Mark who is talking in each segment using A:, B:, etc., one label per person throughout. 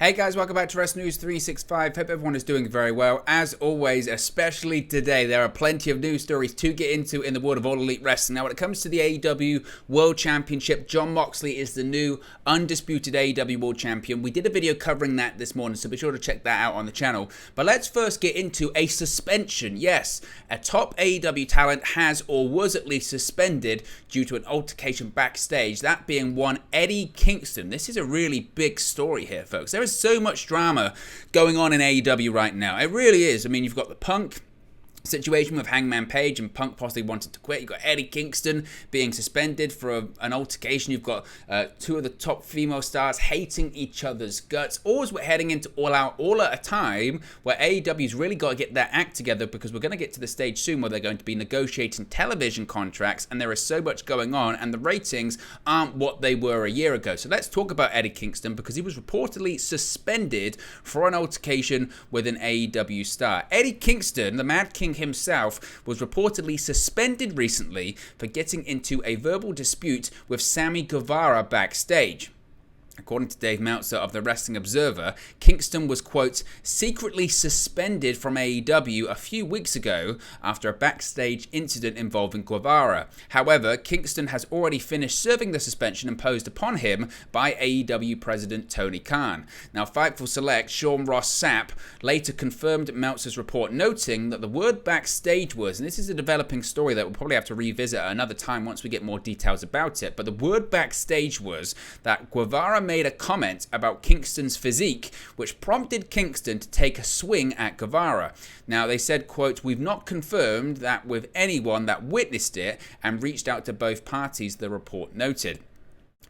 A: Hey guys, welcome back to Wrest News 365. Hope everyone is doing very well. As always, especially today, there are plenty of news stories to get into in the world of All Elite Wrestling. Now, when it comes to the AEW World Championship, Jon Moxley is the new undisputed AEW World Champion. We did a video covering that this morning, so be sure to check that out on the channel. But let's first get into a suspension. Yes, a top AEW talent has or was at least suspended due to an altercation backstage, that being one Eddie Kingston. This is a really big story here, folks. There is so much drama going on in AEW right now. It really is. I mean, you've got the Punk situation with Hangman Page and Punk possibly wanted to quit. You've got Eddie Kingston being suspended for an altercation. You've got two of the top female stars hating each other's guts. All as we're heading into All Out, all at a time where AEW's really got to get their act together, because we're going to get to the stage soon where they're going to be negotiating television contracts, and there is so much going on and the ratings aren't what they were a year ago. So let's talk about Eddie Kingston, because he was reportedly suspended for an altercation with an AEW star. Eddie Kingston, the Mad King himself, was reportedly suspended recently for getting into a verbal dispute with Sammy Guevara backstage. According to Dave Meltzer of the Wrestling Observer, Kingston was, quote, secretly suspended from AEW a few weeks ago after a backstage incident involving Guevara. However, Kingston has already finished serving the suspension imposed upon him by AEW President Tony Khan. Now, Fightful Select Sean Ross Sapp later confirmed Meltzer's report, noting that the word backstage was, and this is a developing story that we'll probably have to revisit at another time once we get more details about it, but the word backstage was that Guevara made a comment about Kingston's physique, which prompted Kingston to take a swing at Guevara. Now, they said, quote, we've not confirmed that with anyone that witnessed it and reached out to both parties, the report noted.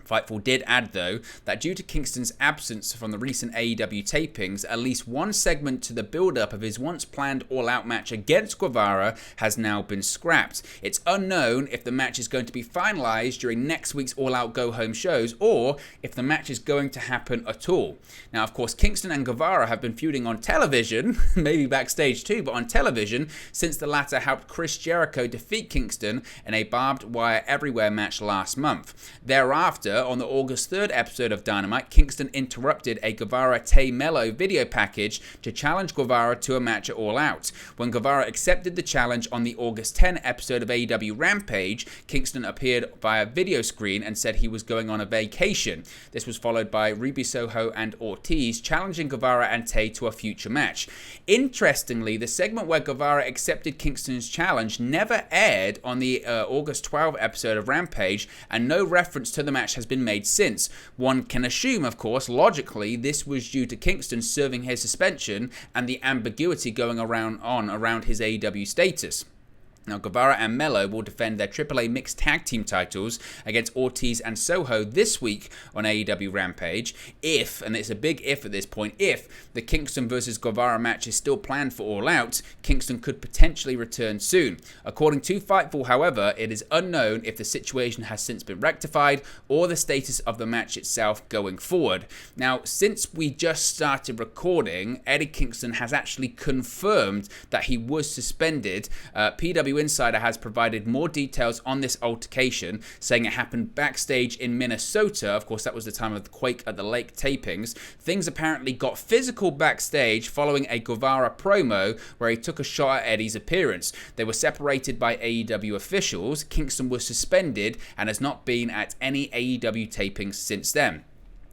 A: Fightful did add, though, that due to Kingston's absence from the recent AEW tapings, at least one segment to the build-up of his once-planned all-out match against Guevara has now been scrapped. It's unknown if the match is going to be finalized during next week's all-out go-home shows, or if the match is going to happen at all. Now, of course, Kingston and Guevara have been feuding on television, maybe backstage too, but on television, since the latter helped Chris Jericho defeat Kingston in a barbed wire everywhere match last month. Thereafter, on the August 3rd episode of Dynamite, Kingston interrupted a Guevara-Tay Mello video package to challenge Guevara to a match at All Out. When Guevara accepted the challenge on the August 10 episode of AEW Rampage, Kingston appeared via video screen and said he was going on a vacation. This was followed by Ruby Soho and Ortiz challenging Guevara and Tay to a future match. Interestingly, the segment where Guevara accepted Kingston's challenge never aired on the August 12 episode of Rampage, and no reference to the match has been made since. One can assume, of course, logically, this was due to Kingston serving his suspension and the ambiguity going around his AEW status. Now, Guevara and Mello will defend their AAA Mixed Tag Team titles against Ortiz and Soho this week on AEW Rampage. If, and it's a big if at this point, if the Kingston versus Guevara match is still planned for All Out, Kingston could potentially return soon. According to Fightful, however, it is unknown if the situation has since been rectified or the status of the match itself going forward. Now, since we just started recording, Eddie Kingston has actually confirmed that he was suspended. PW Insider has provided more details on this altercation, saying it happened backstage in Minnesota. Of course, that was the time of the Quake at the Lake tapings. Things apparently got physical backstage following a Guevara promo where he took a shot at Eddie's appearance. They were separated by AEW officials. Kingston was suspended and has not been at any AEW tapings since then.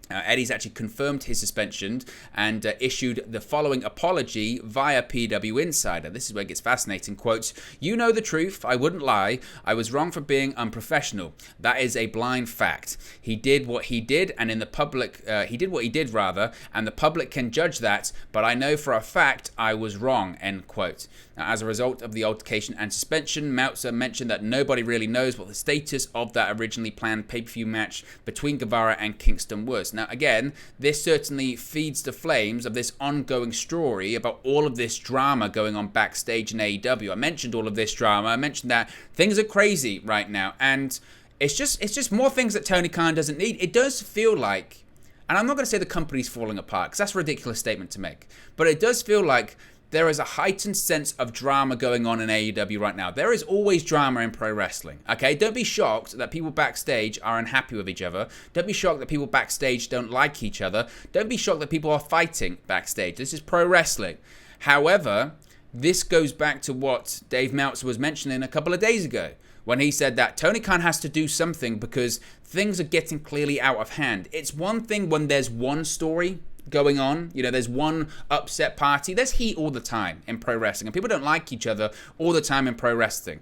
A: Eddie's actually confirmed his suspension and issued the following apology via PW Insider. This is where it gets fascinating. Quote, you know the truth. I wouldn't lie. I was wrong for being unprofessional. That is a blind fact. He did what he did, and in the public, and the public can judge that, but I know for a fact I was wrong, end quote. Now, as a result of the altercation and suspension, Meltzer mentioned that nobody really knows what the status of that originally planned pay-per-view match between Guevara and Kingston was. Now, again, this certainly feeds the flames of this ongoing story about all of this drama going on backstage in AEW. I mentioned all of this drama. I mentioned that things are crazy right now, and it's just more things that Tony Khan doesn't need. It does feel like, and I'm not going to say the company's falling apart, because that's a ridiculous statement to make, but it does feel like there is a heightened sense of drama going on in AEW right now. There is always drama in pro wrestling, okay? Don't be shocked that people backstage are unhappy with each other. Don't be shocked that people backstage don't like each other. Don't be shocked that people are fighting backstage. This is pro wrestling. However, this goes back to what Dave Meltzer was mentioning a couple of days ago, when he said that Tony Khan has to do something because things are getting clearly out of hand. It's one thing when there's one story going on, there's one upset party. There's heat all the time in pro wrestling, and people don't like each other all the time in pro wrestling.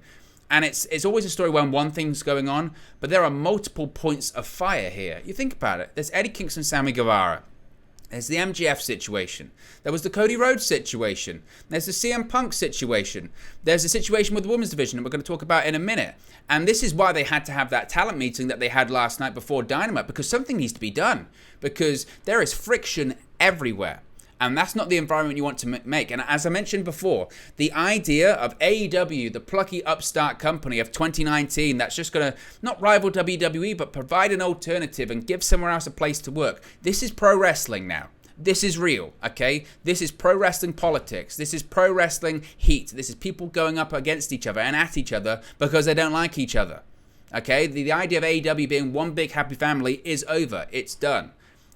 A: And it's always a story when one thing's going on, but there are multiple points of fire here. You think about it. There's Eddie Kingston, Sammy Guevara. There's the MJF situation. There was the Cody Rhodes situation. There's the CM Punk situation. There's the situation with the women's division that we're going to talk about in a minute. And this is why they had to have that talent meeting that they had last night before Dynamite, because something needs to be done. Because there is friction everywhere. And that's not the environment you want to make. And as I mentioned before, the idea of AEW, the plucky upstart company of 2019, that's just going to not rival WWE, but provide an alternative and give somewhere else a place to work. This is pro wrestling now. This is real, okay? This is pro wrestling politics. This is pro wrestling heat. This is people going up against each other and at each other because they don't like each other, okay? The idea of AEW being one big happy family is over. It's done.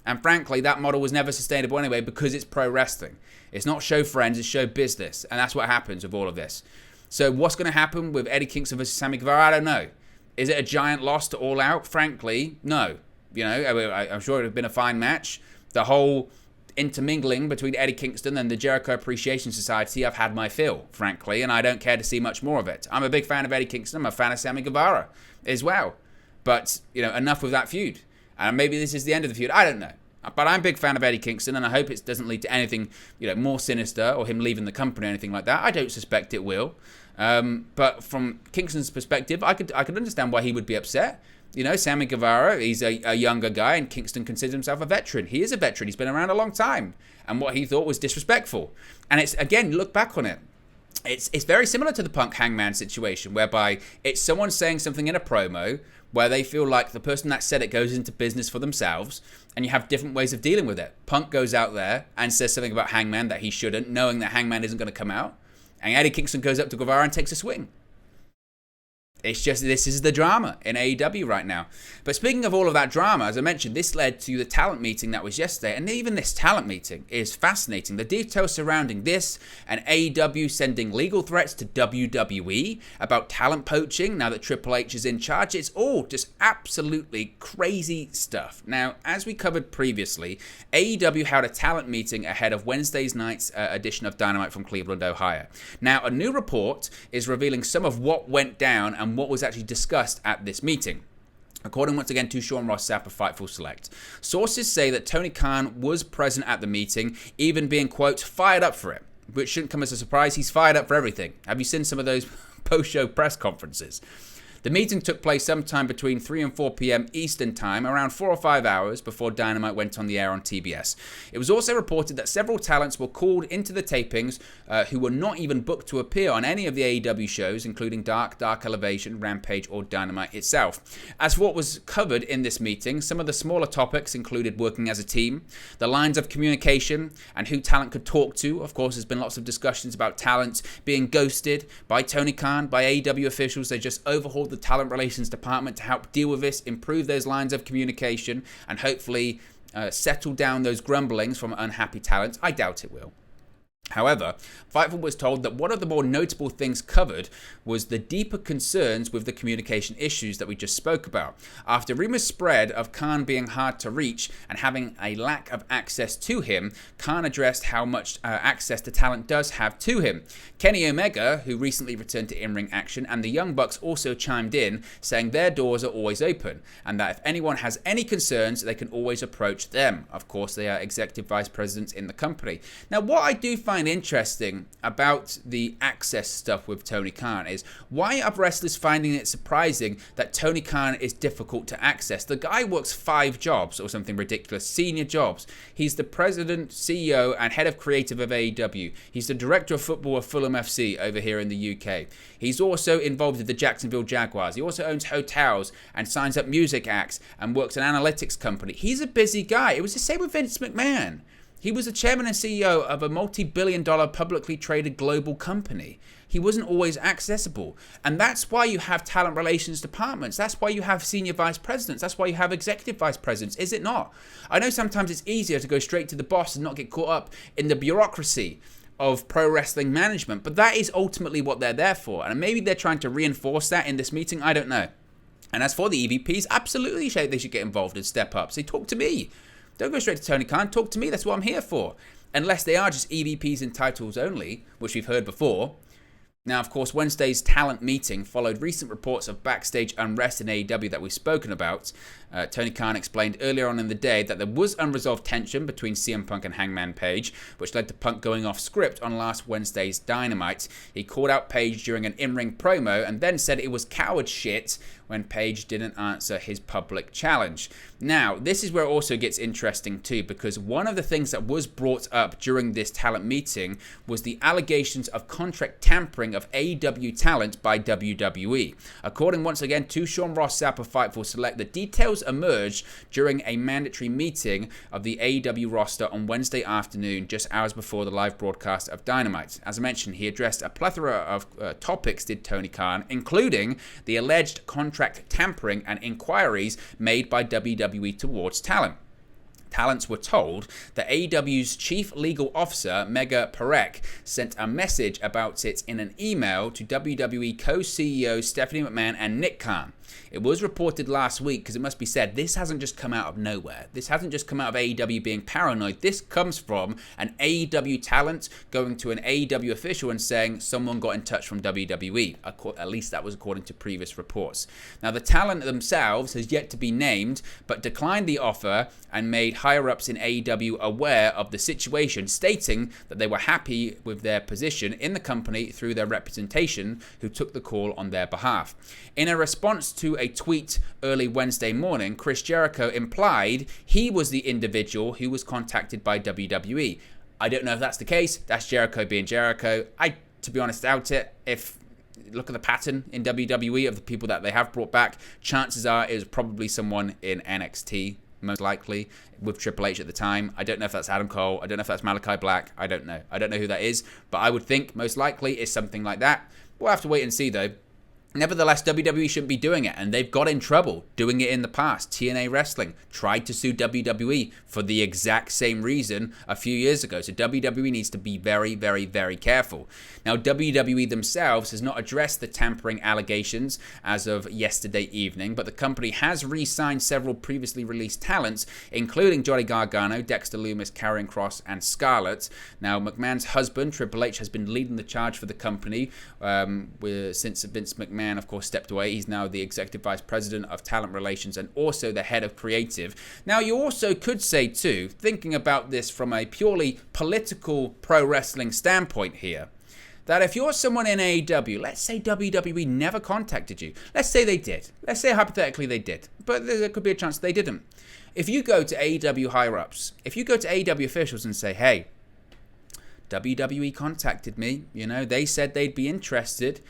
A: And frankly, that model was never sustainable anyway because it's pro wrestling. It's not show friends, it's show business. And that's what happens with all of this. So what's going to happen with Eddie Kingston versus Sammy Guevara? I don't know. Is it a giant loss to All Out? Frankly, no. I'm sure it would have been a fine match. The whole intermingling between Eddie Kingston and the Jericho Appreciation Society, I've had my fill, frankly, and I don't care to see much more of it. I'm a big fan of Eddie Kingston. I'm a fan of Sammy Guevara as well. But, enough with that feud. And maybe this is the end of the feud. I don't know. But I'm a big fan of Eddie Kingston, and I hope it doesn't lead to anything, more sinister or him leaving the company or anything like that. I don't suspect it will. But from Kingston's perspective, I could understand why he would be upset. Sammy Guevara, he's a younger guy, and Kingston considers himself a veteran. He is a veteran. He's been around a long time. And what he thought was disrespectful. And it's, again, look back on it. It's very similar to the Punk Hangman situation, whereby it's someone saying something in a promo where they feel like the person that said it goes into business for themselves, and you have different ways of dealing with it. Punk goes out there and says something about Hangman that he shouldn't, knowing that Hangman isn't going to come out, and Eddie Kingston goes up to Guevara and takes a swing. It's just, this is the drama in AEW right now. But speaking of all of that drama, as I mentioned, this led to the talent meeting that was yesterday. And even this talent meeting is fascinating. The details surrounding this and AEW sending legal threats to WWE about talent poaching now that Triple H is in charge. It's all just absolutely crazy stuff. Now, as we covered previously, AEW held a talent meeting ahead of Wednesday's night's edition of Dynamite from Cleveland, Ohio. Now, a new report is revealing some of what went down and what was actually discussed at this meeting. According once again to Sean Ross Sapp of Fightful Select. Sources say that Tony Khan was present at the meeting, even being, quote, fired up for it. Which shouldn't come as a surprise. He's fired up for everything. Have you seen some of those post-show press conferences? The meeting took place sometime between 3 and 4 p.m. Eastern Time, around 4 or 5 hours before Dynamite went on the air on TBS. It was also reported that several talents were called into the tapings who were not even booked to appear on any of the AEW shows, including Dark Elevation, Rampage, or Dynamite itself. As for what was covered in this meeting, some of the smaller topics included working as a team, the lines of communication, and who talent could talk to. Of course, there's been lots of discussions about talent being ghosted by Tony Khan, by AEW officials. They just overhauled the talent relations department to help deal with this, improve those lines of communication, and hopefully settle down those grumblings from unhappy talent. I doubt it will. However, Fightful was told that one of the more notable things covered was the deeper concerns with the communication issues that we just spoke about. After rumors spread of Khan being hard to reach and having a lack of access to him, Khan addressed how much access the talent does have to him. Kenny Omega, who recently returned to in-ring action, and the Young Bucks also chimed in, saying their doors are always open, and that if anyone has any concerns, they can always approach them. Of course, they are executive vice presidents in the company. Now, what I do find interesting about the access stuff with Tony Khan is why are wrestlers finding it surprising that Tony Khan is difficult to access? The guy works 5 jobs or something ridiculous, senior jobs. He's the president, CEO, and head of creative of AEW. He's the director of football of Fulham FC over here in the UK. He's also involved with the Jacksonville Jaguars. He also owns hotels and signs up music acts and works an analytics company. He's a busy guy. It was the same with Vince McMahon. He was the chairman and CEO of a multi-billion-dollar publicly traded global company. He wasn't always accessible. And that's why you have talent relations departments. That's why you have senior vice presidents. That's why you have executive vice presidents, is it not? I know sometimes it's easier to go straight to the boss and not get caught up in the bureaucracy of pro wrestling management, but that is ultimately what they're there for. And maybe they're trying to reinforce that in this meeting, I don't know. And as for the EVPs, absolutely they should get involved and step up. Say, talk to me. Don't go straight to Tony Khan. Talk to me. That's what I'm here for. Unless they are just EVPs and titles only, which we've heard before. Now, of course, Wednesday's talent meeting followed recent reports of backstage unrest in AEW that we've spoken about. Tony Khan explained earlier on in the day that there was unresolved tension between CM Punk and Hangman Page, which led to Punk going off script on last Wednesday's Dynamite. He called out Page during an in-ring promo and then said it was coward shit when Page didn't answer his public challenge. Now, this is where it also gets interesting too, because one of the things that was brought up during this talent meeting was the allegations of contract tampering of AEW talent by WWE. According once again to Sean Ross Sapp of Fightful Select, the details emerged during a mandatory meeting of the AEW roster on Wednesday afternoon, just hours before the live broadcast of Dynamite. As I mentioned, he addressed a plethora of topics, did Tony Khan, including the alleged contract tampering and inquiries made by WWE towards talent. Talents were told that AEW's chief legal officer, Mega Parek, sent a message about it in an email to WWE co-CEO Stephanie McMahon and Nick Khan. It was reported last week, because it must be said, this hasn't just come out of nowhere. This hasn't just come out of AEW being paranoid. This comes from an AEW talent going to an AEW official and saying someone got in touch from WWE. At least that was according to previous reports. Now, the talent themselves has yet to be named, but declined the offer and made higher-ups in AEW aware of the situation, stating that they were happy with their position in the company through their representation, who took the call on their behalf. In a response to a tweet early Wednesday morning, Chris Jericho implied he was the individual who was contacted by WWE. I don't know if that's the case. That's Jericho being Jericho. I, to be honest, doubt it. If look at the pattern in WWE of the people that they have brought back, chances are it was probably someone in NXT, most likely, with Triple H at the time. I don't know if that's Adam Cole. I don't know if that's Malachi Black. I don't know. I don't know who that is, but I would think most likely it's something like that. We'll have to wait and see, though. Nevertheless, WWE shouldn't be doing it, and they've got in trouble doing it in the past. TNA Wrestling tried to sue WWE for the exact same reason a few years ago, so WWE needs to be very, very, very careful. Now, WWE themselves has not addressed the tampering allegations as of yesterday evening, but the company has re-signed several previously released talents, including Johnny Gargano, Dexter Lumis, Karrion Kross, and Scarlett. Now, McMahon's husband, Triple H, has been leading the charge for the company since Vince McMahon, of course, stepped away. He's now the executive vice president of talent relations and also the head of creative. Now, you also could say too, thinking about this from a purely political pro wrestling standpoint here, that if you're someone in AEW, let's say WWE never contacted you. Let's say they did. Let's say hypothetically they did. But there could be a chance they didn't. If you go to AEW higher-ups, if you go to AEW officials and say, hey, WWE contacted me, they said they'd be interested,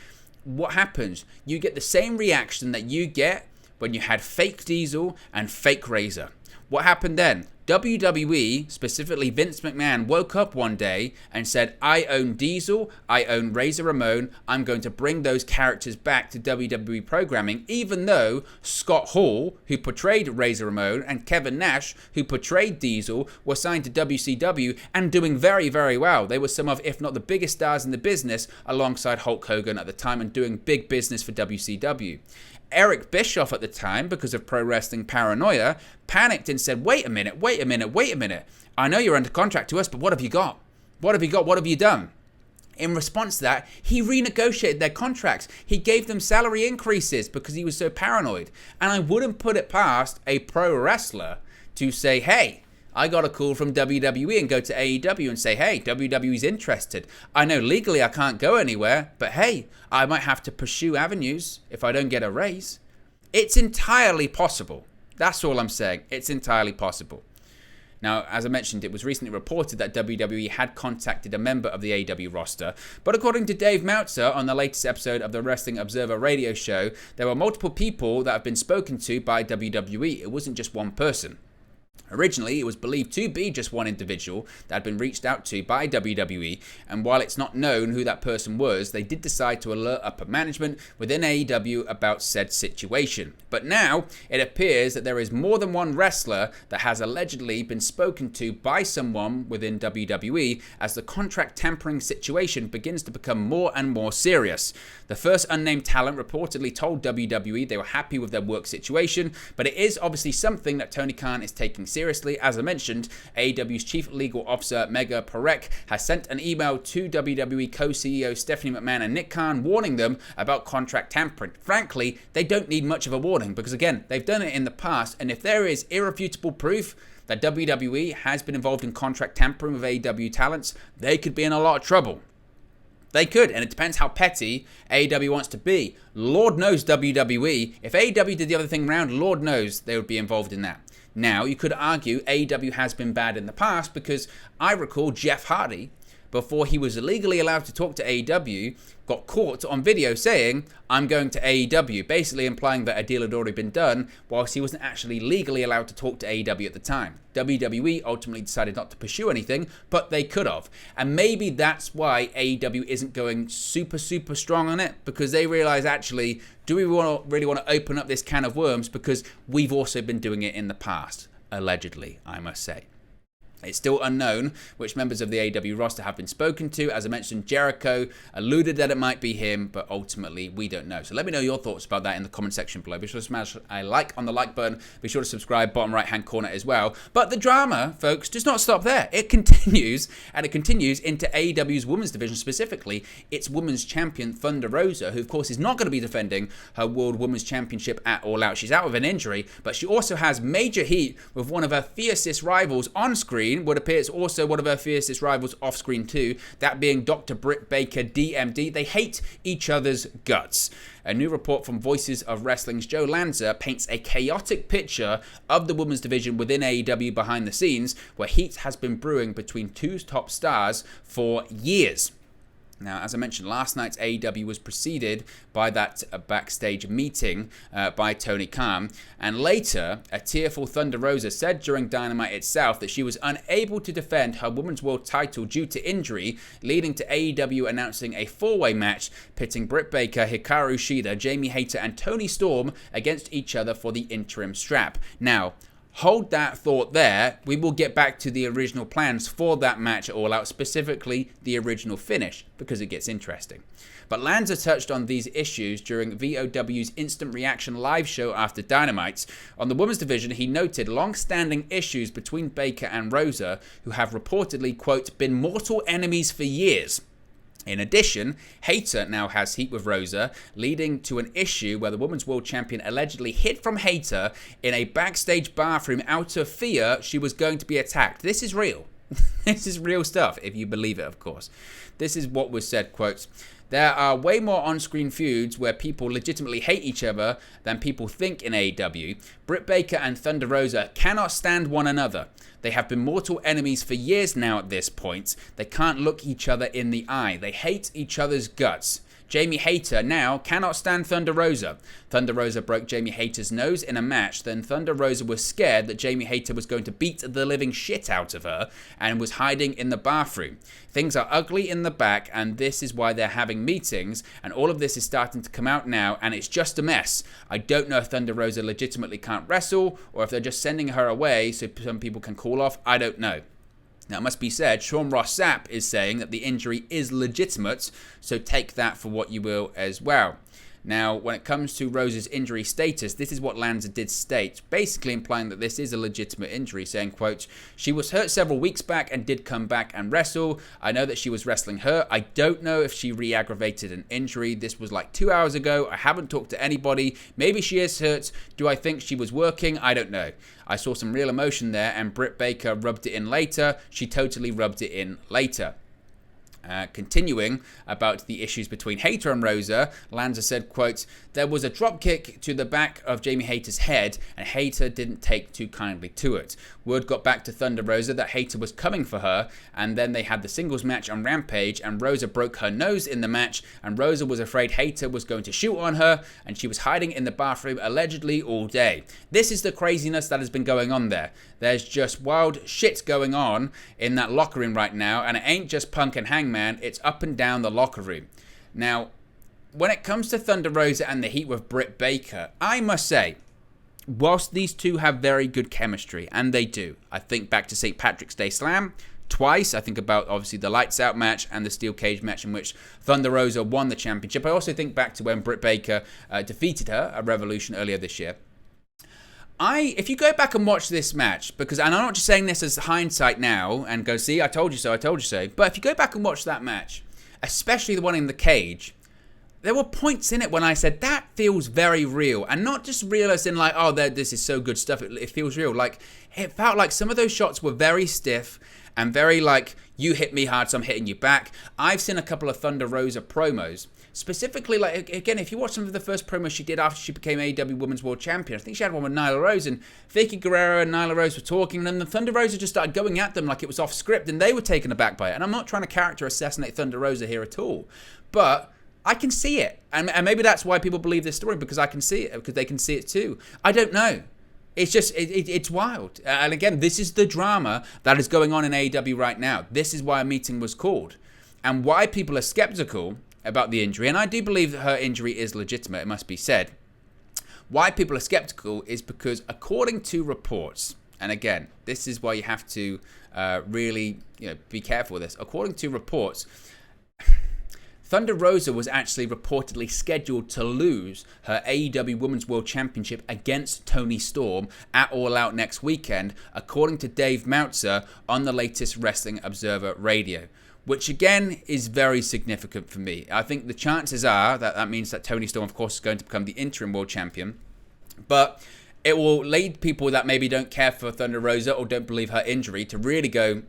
A: what happens? You get the same reaction that you get when you had fake Diesel and fake Razor. What happened then? WWE, specifically Vince McMahon, woke up one day and said, I own Diesel, I own Razor Ramon, I'm going to bring those characters back to WWE programming, even though Scott Hall, who portrayed Razor Ramon, and Kevin Nash, who portrayed Diesel, were signed to WCW and doing very, very well. They were some of, if not the biggest stars in the business, alongside Hulk Hogan at the time, and doing big business for WCW. Eric Bischoff at the time, because of pro wrestling paranoia, panicked and said, wait a minute. I know you're under contract to us, but what have you got? What have you done? In response to that, he renegotiated their contracts. He gave them salary increases because he was so paranoid. And I wouldn't put it past a pro wrestler to say, hey, I got a call from WWE and go to AEW and say, hey, WWE's interested. I know legally I can't go anywhere, but hey, I might have to pursue avenues if I don't get a raise. It's entirely possible. That's all I'm saying. It's entirely possible. Now, as I mentioned, it was recently reported that WWE had contacted a member of the AEW roster, but according to Dave Meltzer on the latest episode of the Wrestling Observer radio show, there were multiple people that have been spoken to by WWE. It wasn't just one person. Originally, it was believed to be just one individual that had been reached out to by WWE, and while it's not known who that person was, they did decide to alert upper management within AEW about said situation. But now, it appears that there is more than one wrestler that has allegedly been spoken to by someone within WWE as the contract tampering situation begins to become more and more serious. The first unnamed talent reportedly told WWE they were happy with their work situation, but it is obviously something that Tony Khan is taking seriously. As I mentioned, AEW's Chief Legal Officer Megha Parekh has sent an email to WWE co-CEO Stephanie McMahon and Nick Khan warning them about contract tampering. Frankly, they don't need much of a warning because, again, they've done it in the past, and if there is irrefutable proof that WWE has been involved in contract tampering with AEW talents, they could be in a lot of trouble. They could, and it depends how petty AEW wants to be. Lord knows WWE, if AEW did the other thing round, Lord knows they would be involved in that. Now, you could argue AEW has been bad in the past because I recall Jeff Hardy, before he was illegally allowed to talk to AEW, got caught on video saying, "I'm going to AEW," basically implying that a deal had already been done, whilst he wasn't actually legally allowed to talk to AEW at the time. WWE ultimately decided not to pursue anything, but they could have. And maybe that's why AEW isn't going super strong on it, because they realize, actually, do we really want to open up this can of worms, because we've also been doing it in the past, allegedly, I must say. It's still unknown which members of the AEW roster have been spoken to. As I mentioned, Jericho alluded that it might be him, but ultimately we don't know. So let me know your thoughts about that in the comment section below. Be sure to smash a like on the like button. Be sure to subscribe, bottom right hand corner as well. But the drama, folks, does not stop there. It continues, and it continues into AEW's women's division, specifically its women's champion Thunder Rosa, who of course is not going to be defending her World Women's Championship at All Out. She's out with an injury, but she also has major heat with one of her fiercest rivals on screen. Would appear it's also one of her fiercest rivals off screen too, that being Dr. Britt Baker, DMD. They hate each other's guts. A new report from Voices of Wrestling's Joe Lanza paints a chaotic picture of the women's division within AEW behind the scenes, where heat has been brewing between two top stars for years. Now, as I mentioned, last night's AEW was preceded by that backstage meeting by Tony Khan, and later, a tearful Thunder Rosa said during Dynamite itself that she was unable to defend her Women's World title due to injury, leading to AEW announcing a four-way match pitting Britt Baker, Hikaru Shida, Jamie Hayter, and Toni Storm against each other for the interim strap. Now, hold that thought there. We will get back to the original plans for that match at All Out, specifically the original finish, because it gets interesting. But Lanza touched on these issues during VOW's Instant Reaction live show after Dynamite. On the women's division, he noted long-standing issues between Baker and Rosa, who have reportedly, quote, been mortal enemies for years. In addition, Hayter now has heat with Rosa, leading to an issue where the Women's World Champion allegedly hid from Hayter in a backstage bathroom out of fear she was going to be attacked. This is real. This is real stuff, if you believe it, of course. This is what was said, quote, "There are way more on-screen feuds where people legitimately hate each other than people think in AEW. Britt Baker and Thunder Rosa cannot stand one another. They have been mortal enemies for years now at this point. They can't look each other in the eye. They hate each other's guts. Jamie Hayter now cannot stand Thunder Rosa. Thunder Rosa broke Jamie Hayter's nose in a match. Then Thunder Rosa was scared that Jamie Hayter was going to beat the living shit out of her and was hiding in the bathroom. Things are ugly in the back, and this is why they're having meetings, and all of this is starting to come out now, and it's just a mess. I don't know if Thunder Rosa legitimately can't wrestle, or if they're just sending her away so some people can call off. I don't know. Now, it must be said, Sean Ross Sapp is saying that the injury is legitimate, so take that for what you will as well. Now, when it comes to Rosa's injury status, this is what Lanza did state, basically implying that this is a legitimate injury, saying, quote, "She was hurt several weeks back and did come back and wrestle. I know that she was wrestling hurt. I don't know if she re-aggravated an injury. This was like 2 hours ago. I haven't talked to anybody. Maybe she is hurt. Do I think she was working? I don't know. I saw some real emotion there, and Britt Baker rubbed it in later. She totally rubbed it in later." Continuing about the issues between Hayter and Rosa, Lanza said, quote, "There was a drop kick to the back of Jamie Hayter's head and Hayter didn't take too kindly to it. Word got back to Thunder Rosa that Hayter was coming for her, and then they had the singles match on Rampage and Rosa broke her nose in the match and Rosa was afraid Hayter was going to shoot on her and she was hiding in the bathroom allegedly all day." This is the craziness that has been going on there. There's just wild shit going on in that locker room right now, and it ain't just Punk and Hangman, it's up and down the locker room. Now, when it comes to Thunder Rosa and the heat with Britt Baker, I must say, whilst these two have very good chemistry, and they do, I think back to St. Patrick's Day Slam twice. I think about, obviously, the Lights Out match and the Steel Cage match in which Thunder Rosa won the championship. I also think back to when Britt Baker defeated her at Revolution earlier this year. If you go back and watch this match, and I'm not just saying this as hindsight now and go, see, I told you so, but if you go back and watch that match, especially the one in the cage, there were points in it when I said, that feels very real. And not just real as in like, oh, this is so good stuff, it feels real. Like, it felt like some of those shots were very stiff and very like, you hit me hard, so I'm hitting you back. I've seen a couple of Thunder Rosa promos. Specifically, like, again, if you watch some of the first promos she did after she became AEW Women's World Champion, I think she had one with Nyla Rose, and Vicky Guerrero and Nyla Rose were talking, and then the Thunder Rosa just started going at them like it was off script, and they were taken aback by it. And I'm not trying to character assassinate Thunder Rosa here at all, but I can see it. And maybe that's why people believe this story, because I can see it, because they can see it too. I don't know. It's just, it's wild. And again, this is the drama that is going on in AEW right now. This is why a meeting was called, and why people are skeptical about the injury, and I do believe that her injury is legitimate, it must be said. Why people are skeptical is because, according to reports, and again, this is why you have to really be careful with this. According to reports, Thunder Rosa was actually reportedly scheduled to lose her AEW Women's World Championship against Toni Storm at All Out next weekend, according to Dave Meltzer on the latest Wrestling Observer Radio. Which again is very significant for me. I think the chances are that means that Toni Storm, of course, is going to become the interim world champion. But it will lead people that maybe don't care for Thunder Rosa or don't believe her injury to really go,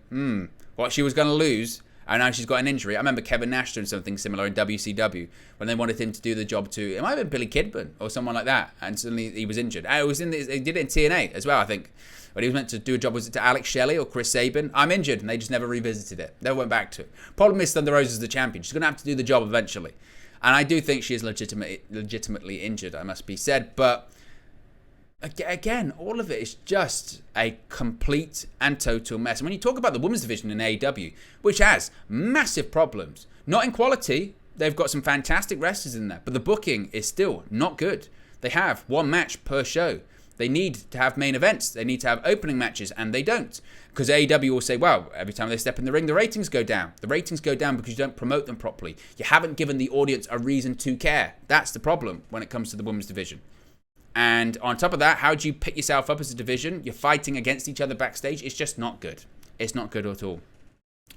A: what, she was going to lose, and now she's got an injury. I remember Kevin Nash doing something similar in WCW when they wanted him to do the job to, it might have been Billy Kidman or someone like that, and suddenly he was injured. And he did it in TNA as well, I think. When he was meant to do a job, was it to Alex Shelley or Chris Sabin? I'm injured, and they just never revisited it. Never went back to it. Problem is, Thunder Rosa is the champion. She's going to have to do the job eventually. And I do think she is legitimately injured, I must be said. But again, all of it is just a complete and total mess. And when you talk about the women's division in AEW, which has massive problems, not in quality, they've got some fantastic wrestlers in there, but the booking is still not good. They have one match per show. They need to have main events. They need to have opening matches, and they don't. Because AEW will say, well, every time they step in the ring, the ratings go down. The ratings go down because you don't promote them properly. You haven't given the audience a reason to care. That's the problem when it comes to the women's division. And on top of that, how do you pick yourself up as a division? You're fighting against each other backstage. It's just not good. It's not good at all.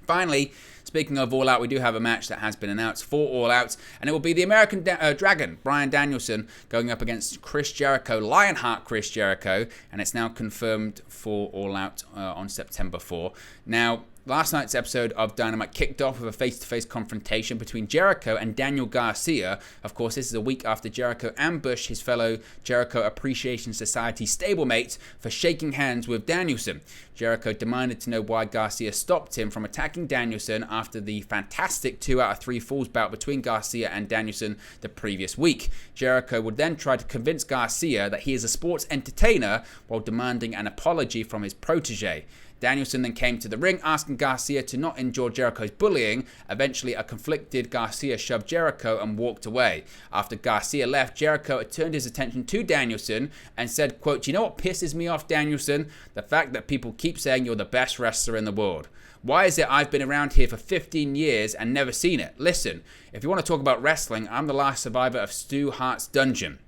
A: Finally, speaking of All Out, we do have a match that has been announced for All Out, and it will be the American Dragon, Bryan Danielson, going up against Chris Jericho, Lionheart Chris Jericho, and it's now confirmed for All Out on September 4. Now, last night's episode of Dynamite kicked off with a face-to-face confrontation between Jericho and Daniel Garcia. Of course, this is a week after Jericho ambushed his fellow Jericho Appreciation Society stablemate for shaking hands with Danielson. Jericho demanded to know why Garcia stopped him from attacking Danielson after the fantastic 2 out of 3 falls bout between Garcia and Danielson the previous week. Jericho would then try to convince Garcia that he is a sports entertainer while demanding an apology from his protege. Danielson then came to the ring, asking Garcia to not endure Jericho's bullying. Eventually, a conflicted Garcia shoved Jericho and walked away. After Garcia left, Jericho turned his attention to Danielson and said, quote, "You know what pisses me off, Danielson? The fact that people keep saying you're the best wrestler in the world. Why is it I've been around here for 15 years and never seen it? Listen, if you want to talk about wrestling, I'm the last survivor of Stu Hart's dungeon.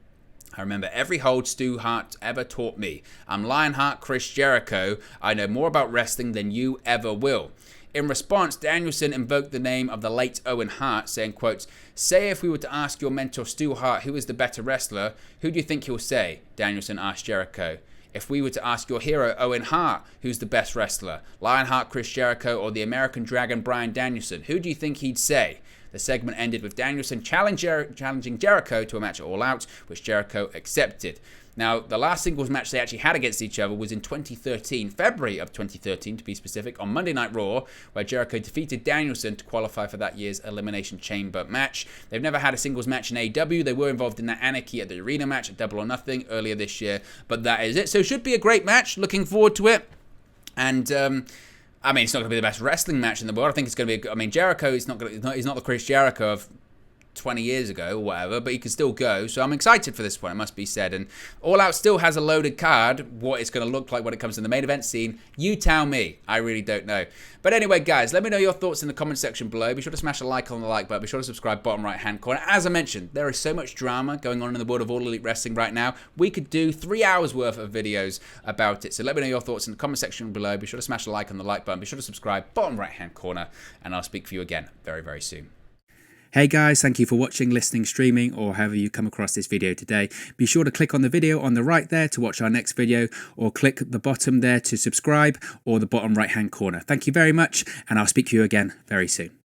A: I remember every hold Stu Hart ever taught me. I'm Lionheart Chris Jericho. I know more about wrestling than you ever will." In response, Danielson invoked the name of the late Owen Hart, saying, quote, "Say if we were to ask your mentor Stu Hart who is the better wrestler, who do you think he'll say?" Danielson asked Jericho. if we were to ask your hero, Owen Hart, who's the best wrestler, Lionheart Chris Jericho or the American Dragon Bryan Danielson, who do you think he'd say? The segment ended with Danielson challenging Jericho to a match at All Out, which Jericho accepted. Now, the last singles match they actually had against each other was in 2013, February of 2013 to be specific, on Monday Night Raw, where Jericho defeated Danielson to qualify for that year's Elimination Chamber match. They've never had a singles match in AEW. They were involved in that Anarchy at the Arena match at Double or Nothing earlier this year, but that is it. So it should be a great match. Looking forward to it. And, I mean, it's not going to be the best wrestling match in the world. I think it's going to be, I mean, Jericho is he's not the Chris Jericho of 20 years ago or whatever, but he can still go. So I'm excited for this one, it must be said. And All Out still has a loaded card. What it's going to look like when it comes to the main event scene, you tell me. I really don't know. But anyway, guys, let me know your thoughts in the comment section below. Be sure to smash a like on the like button. Be sure to subscribe, bottom right hand corner. As I mentioned, there is so much drama going on in the world of All Elite Wrestling right now. We could do 3 hours worth of videos about it. So let me know your thoughts in the comment section below. Be sure to smash a like on the like button. Be sure to subscribe, bottom right hand corner. And I'll speak for you again very, very soon. Hey guys, thank you for watching, listening, streaming, or however you come across this video today. Be sure to click on the video on the right there to watch our next video, or click the bottom there to subscribe, or the bottom right hand corner. Thank you very much, and I'll speak to you again very soon.